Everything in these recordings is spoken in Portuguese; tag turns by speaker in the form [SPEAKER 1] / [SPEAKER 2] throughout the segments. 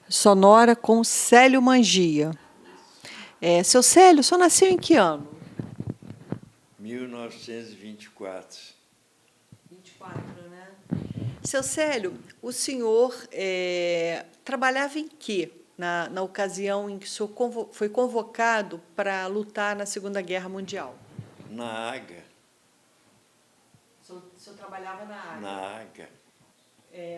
[SPEAKER 1] Sonora com Célio Mangia. Seu Célio, o senhor nasceu em que ano?
[SPEAKER 2] 1924.
[SPEAKER 1] 24, né? Seu Célio, o senhor trabalhava em quê na ocasião em que o senhor foi convocado para lutar na Segunda Guerra Mundial?
[SPEAKER 2] Na AGA.
[SPEAKER 1] O senhor trabalhava na AGA?
[SPEAKER 2] Na AGA.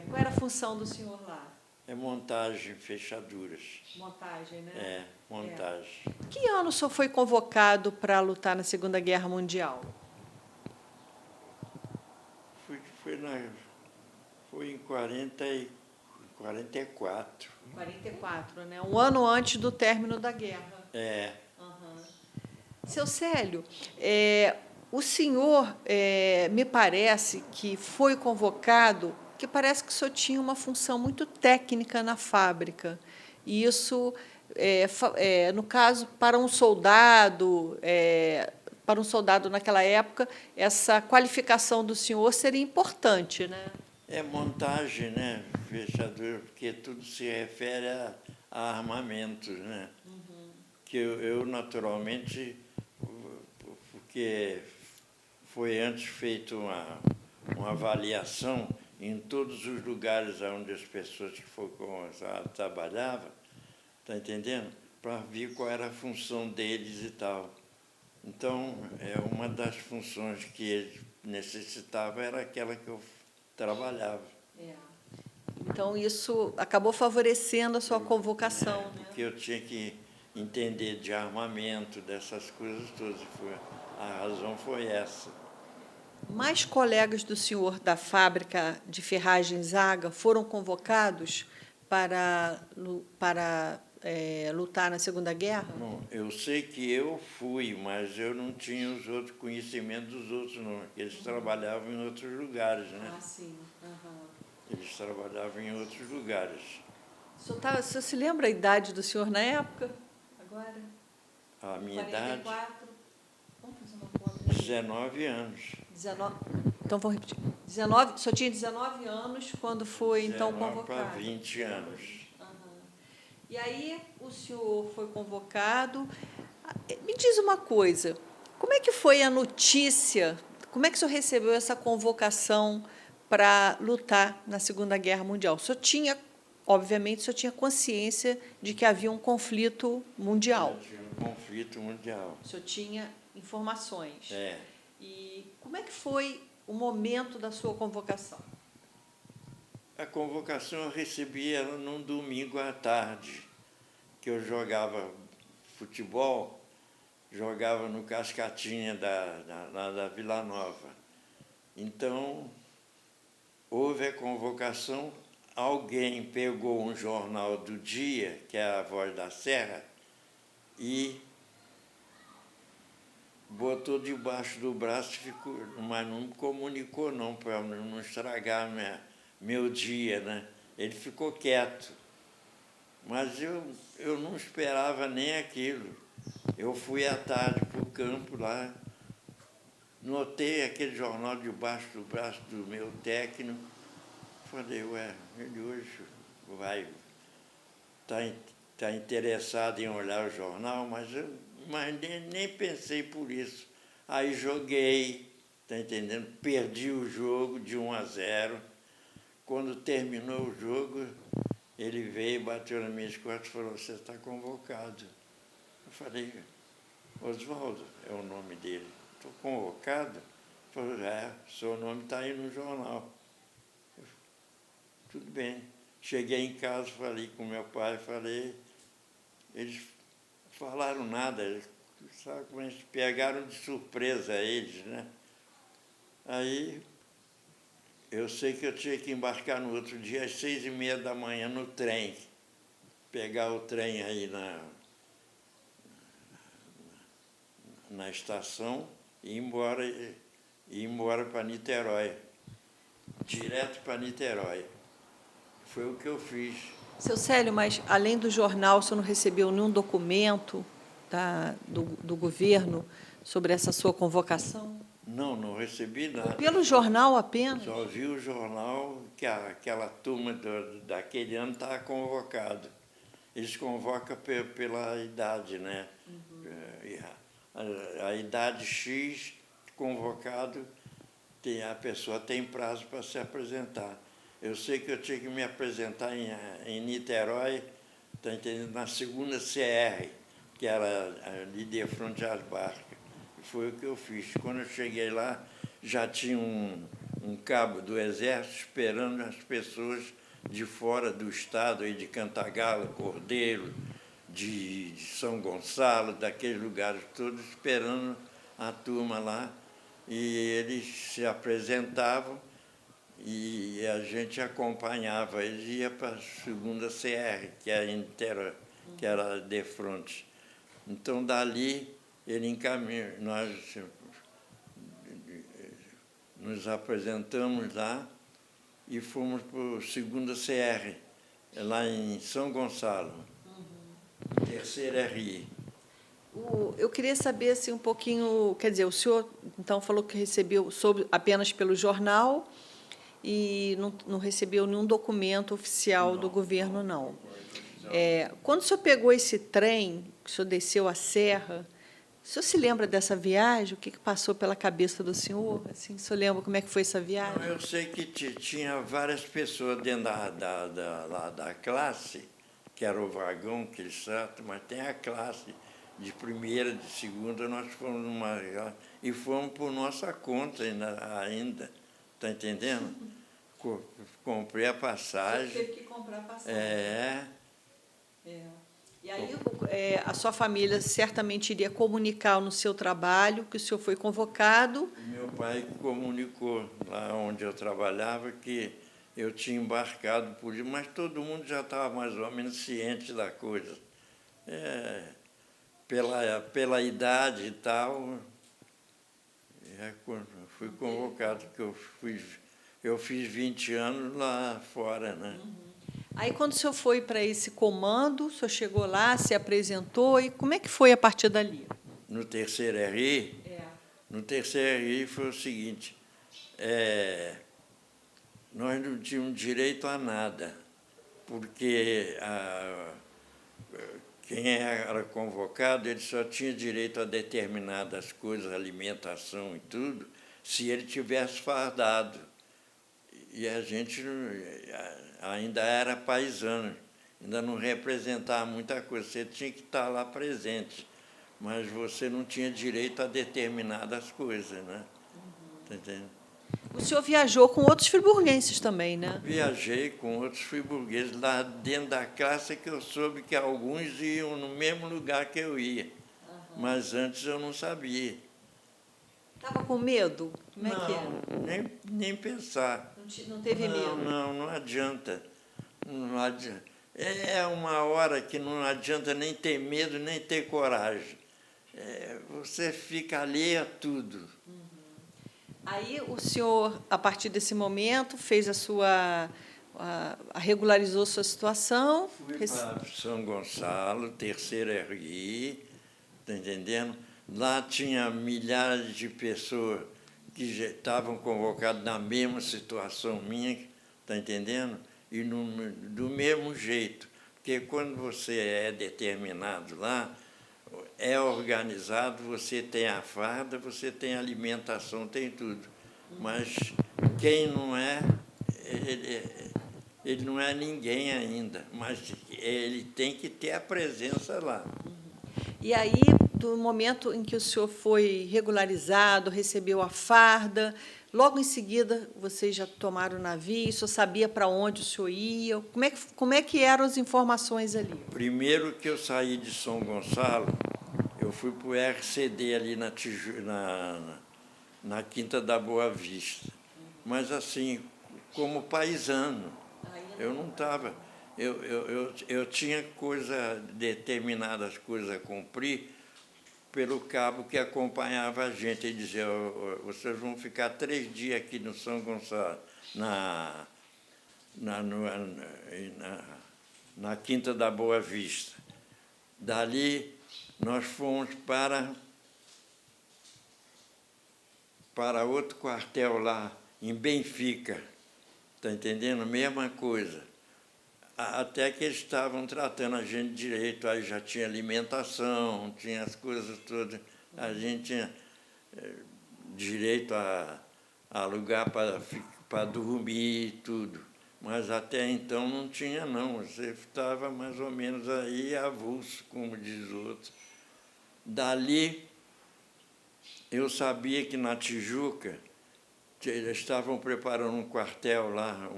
[SPEAKER 1] Qual era a função do senhor lá?
[SPEAKER 2] É montagem, fechaduras.
[SPEAKER 1] Montagem, né?
[SPEAKER 2] Montagem.
[SPEAKER 1] Que ano o senhor foi convocado para lutar na Segunda Guerra Mundial?
[SPEAKER 2] Foi em 44.
[SPEAKER 1] 44, né? Um ano antes do término da guerra.
[SPEAKER 2] Uhum.
[SPEAKER 1] Seu Célio, o senhor, me parece que foi convocado, que parece que o senhor tinha uma função muito técnica na fábrica. E isso, no caso, para um soldado naquela época, essa qualificação do senhor seria importante, né?
[SPEAKER 2] Montagem, né? Fechadura, porque tudo se refere a armamentos, né? Uhum. Que eu naturalmente, porque foi antes feita uma avaliação em todos os lugares onde as pessoas que trabalhavam, está entendendo? Para ver qual era a função deles e tal. Então, uma das funções que eles necessitavam era aquela que eu trabalhava.
[SPEAKER 1] Então, isso acabou favorecendo a sua convocação, né?
[SPEAKER 2] Porque eu tinha que entender de armamento, dessas coisas todas. A razão foi essa.
[SPEAKER 1] Mais colegas do senhor da fábrica de ferragens AGA foram convocados para lutar na Segunda Guerra?
[SPEAKER 2] Não, eu sei que eu fui, mas eu não tinha os outros conhecimentos dos outros, não. Eles trabalhavam em outros lugares, né?
[SPEAKER 1] Sim. Uhum.
[SPEAKER 2] Eles trabalhavam em outros lugares.
[SPEAKER 1] O senhor se lembra a idade do senhor na época? Agora?
[SPEAKER 2] A minha
[SPEAKER 1] 44.
[SPEAKER 2] idade?
[SPEAKER 1] Vamos fazer uma conta.
[SPEAKER 2] 19 anos.
[SPEAKER 1] 19. Então, vou repetir. 19, o senhor tinha 19 anos quando foi, então, convocado.
[SPEAKER 2] Para 20 anos.
[SPEAKER 1] E aí o senhor foi convocado. Me diz uma coisa, como é que foi a notícia, como é que o senhor recebeu essa convocação para lutar na Segunda Guerra Mundial? O senhor tinha, obviamente, o senhor tinha consciência de que havia um conflito mundial.
[SPEAKER 2] Tinha um conflito mundial.
[SPEAKER 1] O senhor tinha informações. E como é que foi o momento da sua convocação?
[SPEAKER 2] A convocação eu recebi ela num domingo à tarde, que eu jogava futebol, jogava no Cascatinha da Vila Nova. Então, houve a convocação, alguém pegou um jornal do dia, que é a Voz da Serra, e botou debaixo do braço, mas não me comunicou, não, para não estragar meu dia, né? Ele ficou quieto. Mas eu não esperava nem aquilo. Eu fui à tarde para o campo lá, notei aquele jornal debaixo do braço do meu técnico, falei, ele hoje vai tá interessado em olhar o jornal, mas nem pensei por isso. Aí joguei, está entendendo? Perdi o jogo de 1-0. Quando terminou o jogo, ele veio, bateu nas minhas costas e falou, você está convocado. Eu falei, Oswaldo, é o nome dele, estou convocado? Ele falou, seu nome está aí no jornal. Tudo bem. Cheguei em casa, falei com meu pai, eles falaram nada, sabe, mas pegaram de surpresa eles, né? Aí eu sei que eu tinha que embarcar no outro dia às 6h30 da manhã no trem, pegar o trem aí na estação e ir embora para Niterói, direto para Niterói. Foi o que eu fiz.
[SPEAKER 1] Seu Célio, mas, além do jornal, o senhor não recebeu nenhum documento do governo sobre essa sua convocação?
[SPEAKER 2] Não, não recebi nada.
[SPEAKER 1] Pelo jornal apenas?
[SPEAKER 2] Só vi o jornal que aquela turma daquele ano estava convocada. Eles convocam pela idade, né? A idade X, convocado, a pessoa tem prazo para se apresentar. Eu sei que eu tinha que me apresentar em Niterói, tá entendendo? Na segunda CR, que era ali de frente às barcas. Foi o que eu fiz. Quando eu cheguei lá, já tinha um cabo do Exército esperando as pessoas de fora do estado, aí de Cantagalo, Cordeiro, de São Gonçalo, daqueles lugares todos, esperando a turma lá. E eles se apresentavam e a gente acompanhava. Eles iam para a segunda CR, que era em Niterói, que era de frente. Então, dali, ele encaminhou, nós nos apresentamos lá e fomos para o segunda CR, lá em São Gonçalo, terceira RI.
[SPEAKER 1] Eu queria saber assim, um pouquinho, quer dizer, o senhor então falou que recebeu apenas pelo jornal e não recebeu nenhum documento oficial do governo, não. Quando o senhor pegou esse trem, que o senhor desceu a serra, o senhor se lembra dessa viagem? O que passou pela cabeça do senhor? Assim, o senhor lembra como é que foi essa viagem?
[SPEAKER 2] Não, eu sei que tinha várias pessoas dentro da classe, que era o vagão que eles tratam, mas tem a classe de primeira, de segunda, nós fomos numa... E fomos por nossa conta ainda, está entendendo? Comprei a passagem.
[SPEAKER 1] Você teve que comprar a passagem. E aí, a sua família certamente iria comunicar no seu trabalho que o senhor foi convocado.
[SPEAKER 2] Meu pai comunicou lá onde eu trabalhava que eu tinha embarcado por isso, mas todo mundo já estava mais ou menos ciente da coisa. Pela idade e tal, fui convocado, que eu fiz 20 anos lá fora, né?
[SPEAKER 1] Aí, quando o senhor foi para esse comando, o senhor chegou lá, se apresentou, e como é que foi a partir dali?
[SPEAKER 2] No terceiro RI? No terceiro RI foi o seguinte, nós não tínhamos direito a nada, porque quem era convocado, ele só tinha direito a determinadas coisas, alimentação e tudo, se ele tivesse fardado. E a gente ainda era paisano, ainda não representava muita coisa. Você tinha que estar lá presente, mas você não tinha direito a determinadas coisas, né? Tá entendendo?
[SPEAKER 1] O senhor viajou com outros friburguenses também, né?
[SPEAKER 2] Viajei com outros friburgueses lá dentro da classe, que eu soube que alguns iam no mesmo lugar que eu ia, mas antes eu não sabia.
[SPEAKER 1] Estava com medo? Como é que era?
[SPEAKER 2] Nem pensar.
[SPEAKER 1] Não teve medo?
[SPEAKER 2] Não adianta. Não adianta. É uma hora que não adianta nem ter medo, nem ter coragem. Você fica alheio a tudo.
[SPEAKER 1] Aí o senhor, a partir desse momento, fez regularizou sua situação.
[SPEAKER 2] Fui para São Gonçalo, terceira RI, está entendendo? Lá tinha milhares de pessoas que já estavam convocadas na mesma situação minha, está entendendo? E do mesmo jeito, porque quando você é determinado lá, é organizado, você tem a farda, você tem a alimentação, tem tudo. Mas quem não é, ele não é ninguém ainda, mas ele tem que ter a presença lá.
[SPEAKER 1] E aí, do momento em que o senhor foi regularizado, recebeu a farda, logo em seguida vocês já tomaram o navio, o senhor sabia para onde o senhor ia? Como é que eram as informações ali?
[SPEAKER 2] Primeiro que eu saí de São Gonçalo, eu fui para o RCD ali na Quinta da Boa Vista. Mas, assim, como paisano, eu não estava... Eu tinha determinadas coisas a cumprir pelo cabo que acompanhava a gente. Ele dizia, vocês vão ficar 3 dias aqui no São Gonçalo, na Quinta da Boa Vista. Dali, nós fomos para para outro quartel lá, em Benfica. Está entendendo? Mesma coisa. Até que eles estavam tratando a gente direito, aí já tinha alimentação, tinha as coisas todas. A gente tinha direito a lugar para dormir e tudo. Mas até então não tinha, não. Você estava mais ou menos aí avulso, como diz o outro. Dali, eu sabia que na Tijuca eles estavam preparando um quartel lá,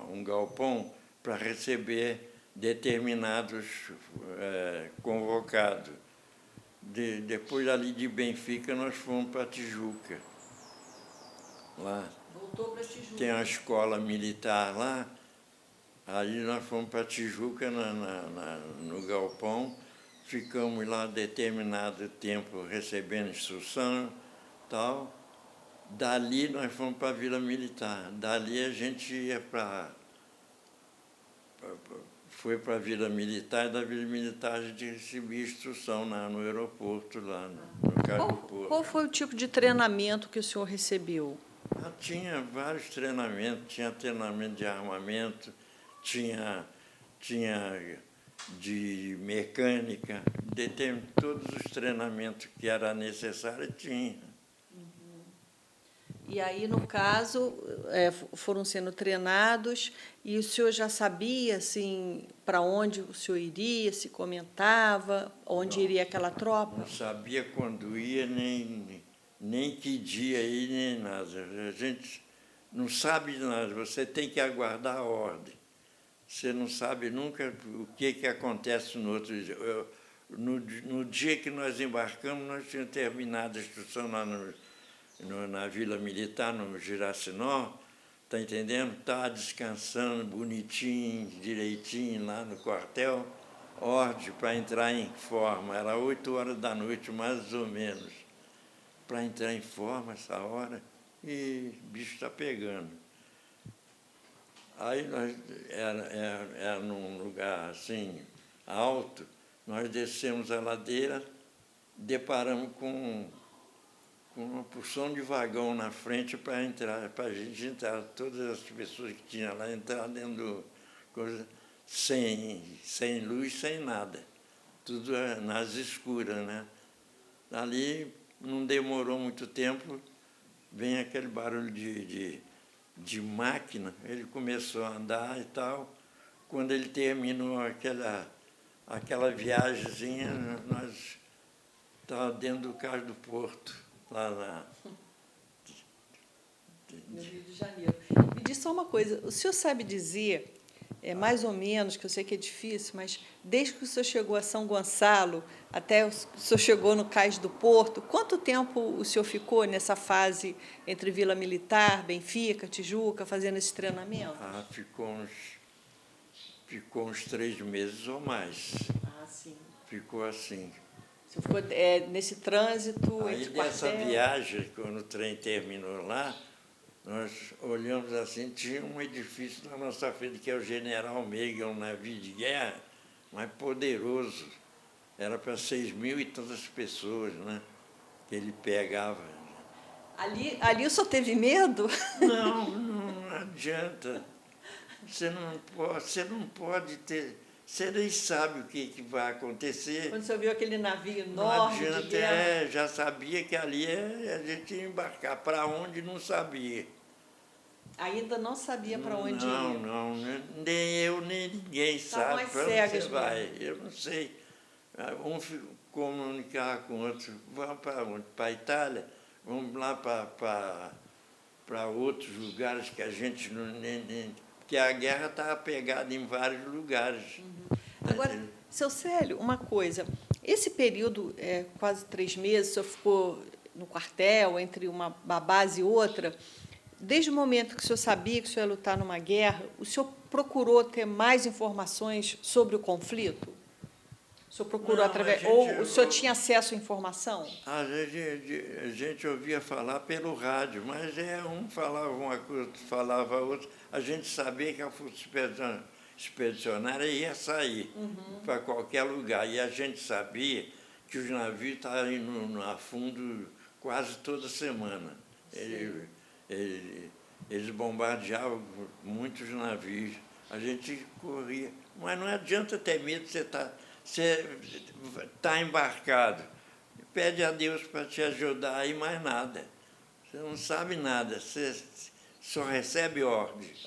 [SPEAKER 2] um galpão, para receber determinados convocados. Depois, ali de Benfica, nós fomos para Tijuca. Lá
[SPEAKER 1] Voltou para Tijuca.
[SPEAKER 2] tem uma escola militar lá. Aí nós fomos para Tijuca, no galpão, ficamos lá determinado tempo recebendo instrução e tal. Dali nós fomos para a Vila Militar. Dali a gente ia foi para a Vila Militar, e da Vila Militar a gente recebia instrução no aeroporto, lá no Cais do Porto.
[SPEAKER 1] Qual foi o tipo de treinamento que o senhor recebeu?
[SPEAKER 2] Tinha vários treinamentos, tinha treinamento de armamento, tinha de mecânica, todos os treinamentos que era necessário tinha.
[SPEAKER 1] E aí, no caso, foram sendo treinados, e o senhor já sabia assim, para onde o senhor iria, se comentava, onde iria aquela tropa?
[SPEAKER 2] Não sabia quando ia, nem que dia ir, nem nada. A gente não sabe nada, você tem que aguardar a ordem. Você não sabe nunca o que acontece no outro dia. No dia que nós embarcamos, nós tínhamos terminado a instrução lá na Vila Militar, no Giracinó, está entendendo? Estava descansando bonitinho, direitinho, lá no quartel, ordem para entrar em forma. Era 8 horas da noite, mais ou menos. Para entrar em forma essa hora, e o bicho está pegando. Aí nós era num lugar assim, alto, nós descemos a ladeira, deparamos com uma porção de vagão na frente para a gente entrar, todas as pessoas que tinham lá, entrar dentro do coisa, sem luz, sem nada, tudo nas escuras, né? Ali não demorou muito tempo, vem aquele barulho de máquina, ele começou a andar e tal. Quando ele terminou aquela viagemzinha, nós estávamos dentro do Cais do Porto, lá
[SPEAKER 1] no Rio de Janeiro. Me diz só uma coisa, o senhor sabe dizer, mais ou menos, que eu sei que é difícil, mas desde que o senhor chegou a São Gonçalo até o senhor chegou no Cais do Porto, quanto tempo o senhor ficou nessa fase entre Vila Militar, Benfica, Tijuca, fazendo esse treinamento?
[SPEAKER 2] Ficou uns 3 meses ou mais.
[SPEAKER 1] Ah, sim.
[SPEAKER 2] Ficou assim.
[SPEAKER 1] O senhor ficou nesse trânsito
[SPEAKER 2] aí
[SPEAKER 1] entre
[SPEAKER 2] dessa
[SPEAKER 1] quartel...
[SPEAKER 2] viagem, quando o trem terminou lá, nós olhamos assim, tinha um edifício na nossa frente, que é o General Meiga, um navio de guerra, mas poderoso. Era para 6.000 e tantas pessoas, né, que ele pegava.
[SPEAKER 1] Ali o senhor teve medo?
[SPEAKER 2] Não adianta. Você não pode ter... Você nem sabe o que vai acontecer.
[SPEAKER 1] Quando o senhor viu aquele navio
[SPEAKER 2] Não
[SPEAKER 1] enorme
[SPEAKER 2] adianta,
[SPEAKER 1] de guerra...
[SPEAKER 2] já sabia que ali a gente ia embarcar. Para onde, não sabia.
[SPEAKER 1] Ainda não sabia para onde ir.
[SPEAKER 2] Não, nem eu, nem ninguém sabe para onde você vai. Eu não sei. Um comunicar com o outro, vamos para onde? Para a Itália? Vamos lá para outros lugares que a gente não... Porque a guerra estava pegada em vários lugares.
[SPEAKER 1] Agora, seu Célio, uma coisa, esse período, quase 3 meses, o senhor ficou no quartel, entre uma base e outra, desde o momento que o senhor sabia que o senhor ia lutar numa guerra, o senhor procurou ter mais informações sobre o conflito? O senhor procurou ou o senhor tinha acesso à informação?
[SPEAKER 2] A gente ouvia falar pelo rádio, mas um falava uma coisa, outro falava outra. A gente sabia que a força expedicionária ia sair para qualquer lugar. E a gente sabia que os navios estavam indo a fundo quase toda semana. Eles bombardeavam muitos navios. A gente corria. Mas não adianta ter medo, você tá embarcado. Pede a Deus para te ajudar e mais nada. Você não sabe nada, você só recebe ordens,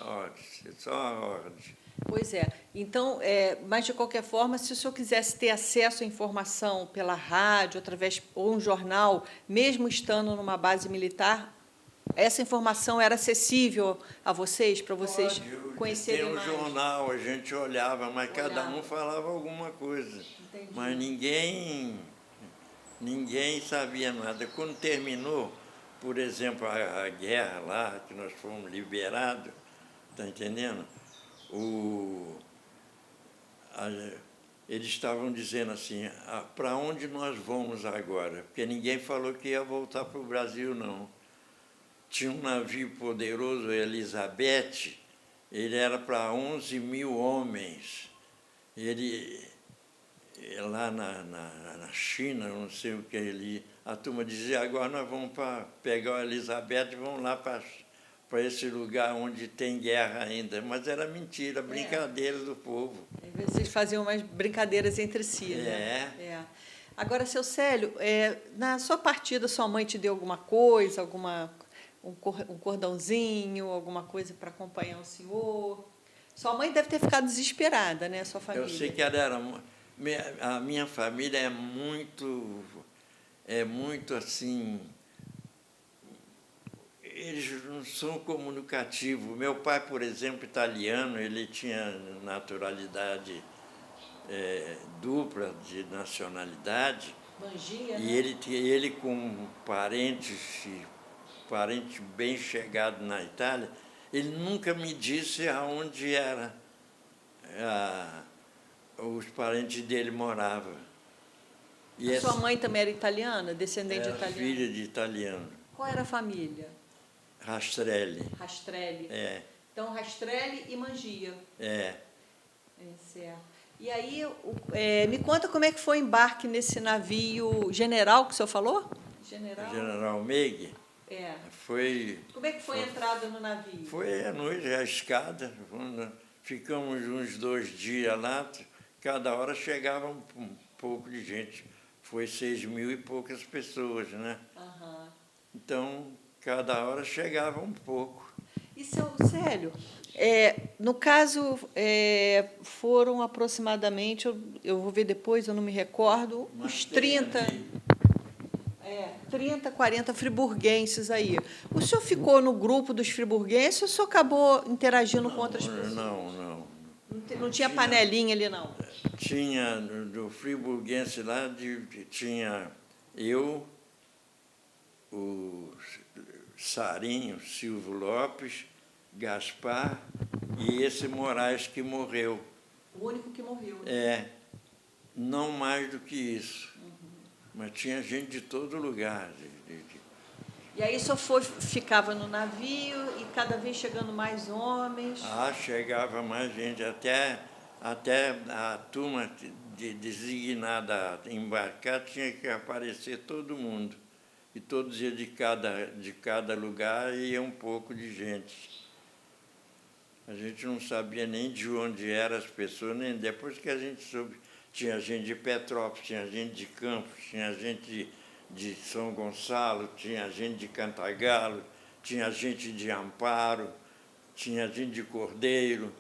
[SPEAKER 2] só ordens.
[SPEAKER 1] Pois é. Então, mas de qualquer forma, se o senhor quisesse ter acesso à informação pela rádio, através ou um jornal, mesmo estando numa base militar, essa informação era acessível a vocês, para vocês conhecerem
[SPEAKER 2] mais? Tem um jornal, a gente olhava, mas cada um falava alguma coisa.
[SPEAKER 1] Entendi.
[SPEAKER 2] Mas ninguém sabia nada. Quando terminou, por exemplo, a guerra lá, que nós fomos liberados, está entendendo? Eles estavam dizendo assim, para onde nós vamos agora? Porque ninguém falou que ia voltar para o Brasil, não. Tinha um navio poderoso, Elizabeth, ele era para 11 mil homens. Ele, lá na China, não sei o que, a turma dizia, agora nós vamos pegar a Elizabeth e vamos lá para esse lugar onde tem guerra ainda. Mas era mentira, brincadeira do povo.
[SPEAKER 1] Vocês faziam umas brincadeiras entre si, né? Agora, seu Célio, na sua partida, sua mãe te deu alguma coisa, um cordãozinho, alguma coisa para acompanhar o senhor? Sua mãe deve ter ficado desesperada, né, sua família?
[SPEAKER 2] Eu sei que ela era... A minha família é muito assim... Eles não são comunicativos. Meu pai, por exemplo, italiano, ele tinha naturalidade dupla de nacionalidade.
[SPEAKER 1] Mangia,
[SPEAKER 2] e
[SPEAKER 1] né?
[SPEAKER 2] ele com parente bem chegado na Itália, ele nunca me disse aonde era os parentes dele moravam.
[SPEAKER 1] A sua mãe também era italiana, descendente de italiano?
[SPEAKER 2] Filha de italiano.
[SPEAKER 1] Qual era a família?
[SPEAKER 2] Rastrelli.
[SPEAKER 1] Rastrelli.
[SPEAKER 2] Então,
[SPEAKER 1] Rastrelli e Mangia. Certo. E aí, me conta como é que foi o embarque nesse navio General, que o senhor falou?
[SPEAKER 2] General Meig.
[SPEAKER 1] Como é que foi a entrada no navio?
[SPEAKER 2] Foi à noite, a escada. Ficamos uns 2 dias lá, cada hora chegava um pouco de gente. Foi 6.000 e poucas pessoas, né?
[SPEAKER 1] Uhum.
[SPEAKER 2] Então, cada hora chegava um pouco.
[SPEAKER 1] E, seu Célio, no caso, foram aproximadamente, eu vou ver depois, eu não me recordo, uns 30, 40 friburguenses aí. O senhor ficou no grupo dos friburguenses ou o senhor acabou interagindo com outras pessoas? Não tinha panelinha ali, não?
[SPEAKER 2] Tinha, do friburguense lá, tinha eu, o Sarinho, Silvio Lopes, Gaspar e esse Moraes que morreu.
[SPEAKER 1] O único que morreu. Né?
[SPEAKER 2] Não mais do que isso. Mas tinha gente de todo lugar.
[SPEAKER 1] E aí só ficava no navio e cada vez chegando mais homens?
[SPEAKER 2] Chegava mais gente, até a turma designada a embarcar tinha que aparecer todo mundo. E todos iam de cada lugar ia um pouco de gente. A gente não sabia nem de onde eram as pessoas, nem depois que a gente soube. Tinha gente de Petrópolis, tinha gente de Campos, tinha gente de São Gonçalo, tinha gente de Cantagalo, tinha gente de Amparo, tinha gente de Cordeiro.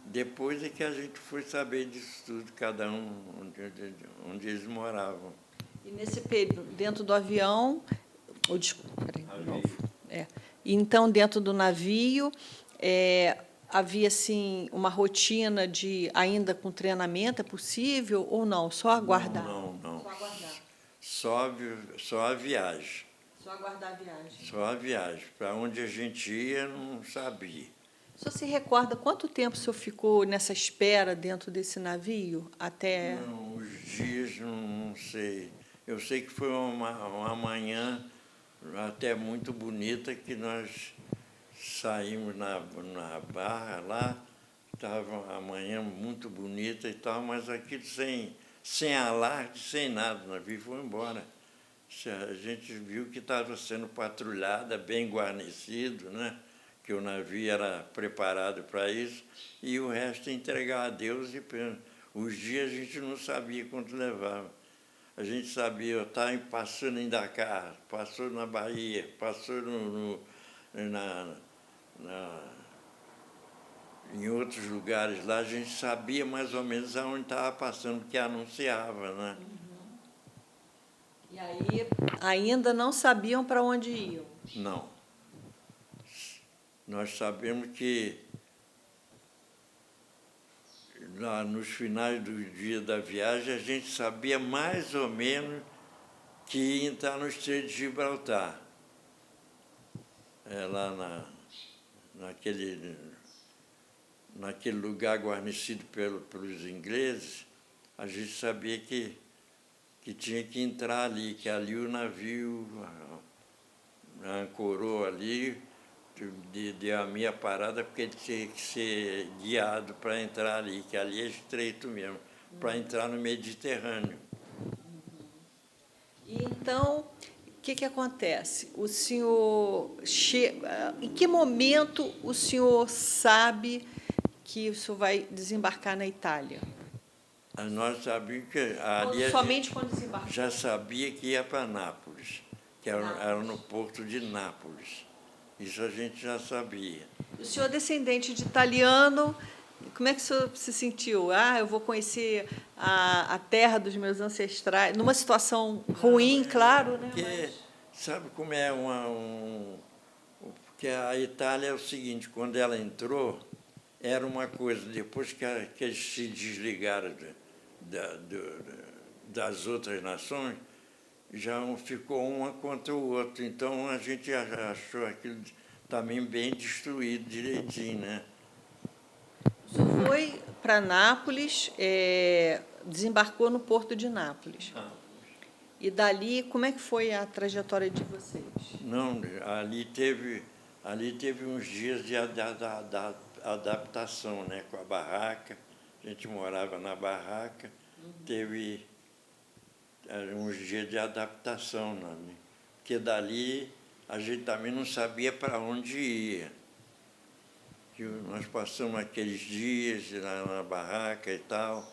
[SPEAKER 2] Depois é que a gente foi saber disso tudo, cada um onde eles moravam.
[SPEAKER 1] E nesse período, dentro do avião... desculpa, peraí, de novo. Então, dentro do navio, havia assim, uma rotina ainda com treinamento, é possível ou não? Só aguardar?
[SPEAKER 2] Não.
[SPEAKER 1] Só aguardar.
[SPEAKER 2] Só a viagem.
[SPEAKER 1] Só aguardar a viagem.
[SPEAKER 2] Só a viagem. Para onde a gente ia, não sabia.
[SPEAKER 1] O senhor se recorda quanto tempo o senhor ficou nessa espera dentro desse navio? Até...
[SPEAKER 2] Não, os dias, não sei. Eu sei que foi uma manhã até muito bonita, que nós saímos na barra lá, estava a manhã muito bonita e tal, mas aquilo sem alarde, sem nada, o navio foi embora. A gente viu que estava sendo patrulhada, bem guarnecido, né? Que o navio era preparado para isso, e o resto entregar a Deus. E os dias a gente não sabia quanto levava. A gente sabia, estava passando em Dakar, passou na Bahia, passou na, em outros lugares lá, a gente sabia mais ou menos aonde estava passando, porque anunciava, né?
[SPEAKER 1] E aí ainda não sabiam para onde iam?
[SPEAKER 2] Não. Nós sabemos que lá nos finais do dia da viagem a gente sabia mais ou menos que ia entrar no Estreito de Gibraltar. Lá naquele lugar guarnecido pelos ingleses, a gente sabia que tinha que entrar ali, que ali o navio ancorou ali, deu a minha parada, porque ele tinha que ser guiado para entrar ali, que ali é estreito mesmo, para entrar no Mediterrâneo.
[SPEAKER 1] E então, o que acontece? O senhor em que momento o senhor sabe que o senhor vai desembarcar na Itália?
[SPEAKER 2] Nós sabíamos que ali
[SPEAKER 1] Somente quando desembarcou?
[SPEAKER 2] já sabia que ia para Nápoles, que era no porto de Nápoles. Isso a gente já sabia.
[SPEAKER 1] O senhor é descendente de italiano, como é que o senhor se sentiu? Eu vou conhecer a terra dos meus ancestrais, numa situação ruim, claro, né?
[SPEAKER 2] Porque, sabe como é porque a Itália é o seguinte, quando ela entrou, era uma coisa, depois que eles se desligaram das outras nações, já ficou uma contra o outro. Então, a gente achou aquilo também bem destruído direitinho, né?
[SPEAKER 1] O senhor foi para Nápoles, desembarcou no porto de Nápoles. E dali, como é que foi a trajetória de vocês?
[SPEAKER 2] Não, ali teve uns dias de adaptação, né, com a barraca. A gente morava na barraca, teve uns dias de adaptação, né? Porque dali a gente também não sabia para onde ia. Nós passamos aqueles dias lá na barraca e tal.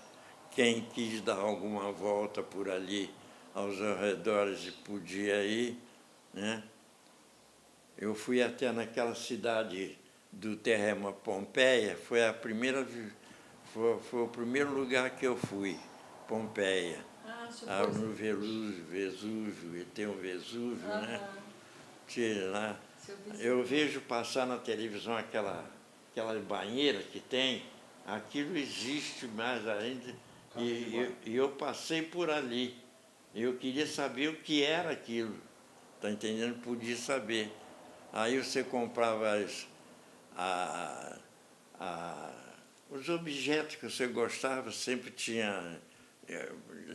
[SPEAKER 2] Quem quis dar alguma volta por ali aos arredores podia ir, né? Eu fui até naquela cidade do terremoto, Pompeia, foi o primeiro lugar que eu fui, Pompeia. No Vesúvio, e tem o Vesúvio, né? Lá. Eu vejo passar na televisão aquela banheira que tem, aquilo existe mais ainda, e eu passei por ali. Eu queria saber o que era aquilo, está entendendo? Podia saber. Aí você comprava os objetos que você gostava, sempre tinha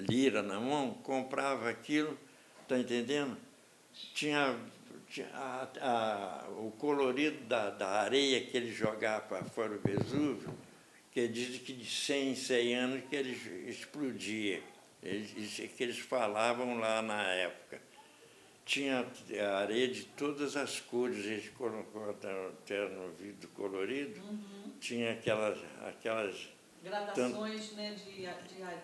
[SPEAKER 2] lira na mão, comprava aquilo, está entendendo? Tinha o colorido da areia que eles jogavam para fora do Vesúvio, que dizem que de 100 em 100 anos que eles explodia. Isso que eles falavam lá na época. Tinha areia de todas as cores, eles colocaram até no vidro colorido, tinha aquelas
[SPEAKER 1] gradações, né, de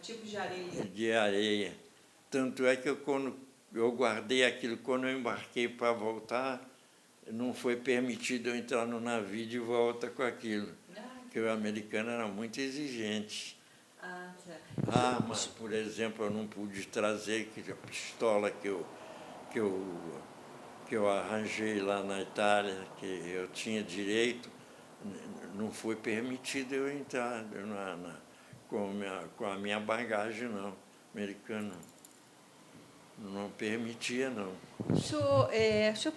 [SPEAKER 1] tipos de areia.
[SPEAKER 2] De areia. Tanto é que quando eu guardei aquilo, quando eu embarquei para voltar, não foi permitido eu entrar no navio de volta com aquilo, porque o americano era muito exigente. Armas, por exemplo, eu não pude trazer, que a pistola que eu arranjei lá na Itália, que eu tinha direito, não foi permitido eu entrar com a minha bagagem, não. Americano não permitia, não.
[SPEAKER 1] Deixa eu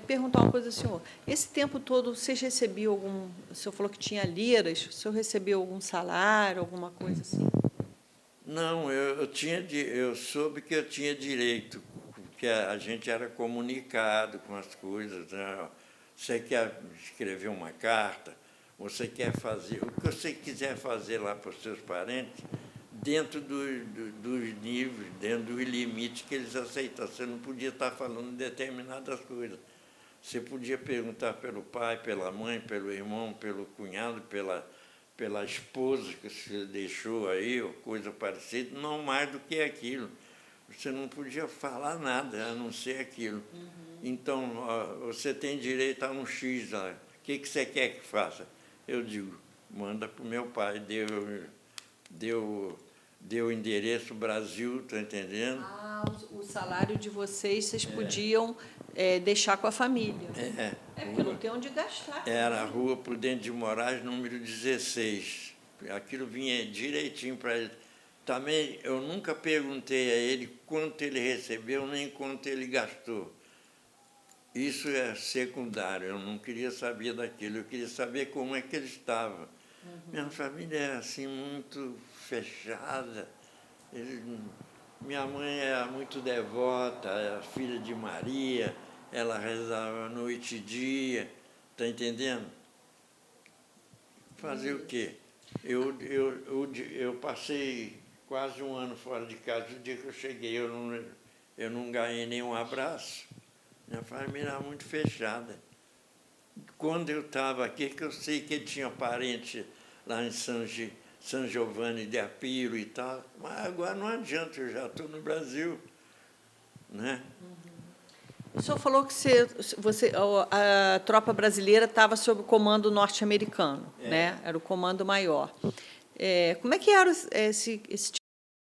[SPEAKER 1] perguntar uma coisa ao senhor. Esse tempo todo, vocês recebiam algum... O senhor falou que tinha liras, o senhor recebeu algum salário, alguma coisa assim?
[SPEAKER 2] Não, eu soube que eu tinha direito, porque a gente era comunicado com as coisas, né? Você quer escrever uma carta, você quer fazer... O que você quiser fazer lá para os seus parentes, dentro dos níveis, dentro dos limites que eles aceitavam. Você não podia estar falando determinadas coisas. Você podia perguntar pelo pai, pela mãe, pelo irmão, pelo cunhado, pela esposa que você deixou aí, ou coisa parecida, não mais do que aquilo. Você não podia falar nada, a não ser aquilo. Então, ó, você tem direito a um X lá. O que você quer que faça? Eu digo, manda para o meu pai, deu o endereço Brasil, está entendendo?
[SPEAKER 1] Ah, o salário de vocês podiam deixar com a família. Porque não tem onde gastar.
[SPEAKER 2] Era a Rua Prudente de Moraes, número 16. Aquilo vinha direitinho para ele. Também eu nunca perguntei a ele quanto ele recebeu, nem quanto ele gastou. Isso é secundário, eu não queria saber daquilo, eu queria saber como é que ele estava. Minha família é assim muito fechada. Minha mãe era muito devota, era filha de Maria, ela rezava noite e dia, está entendendo? Fazer o quê? Eu passei quase um ano fora de casa. O dia que eu cheguei, eu não ganhei nenhum abraço. Minha família era muito fechada. Quando eu estava aqui, que eu sei que ele tinha parente lá em São Giovanni de Apiro e tal, mas agora não adianta, eu já estou no Brasil, né?
[SPEAKER 1] O senhor falou que a tropa brasileira estava sob o comando norte-americano, né? Era o comando maior. Como é que era esse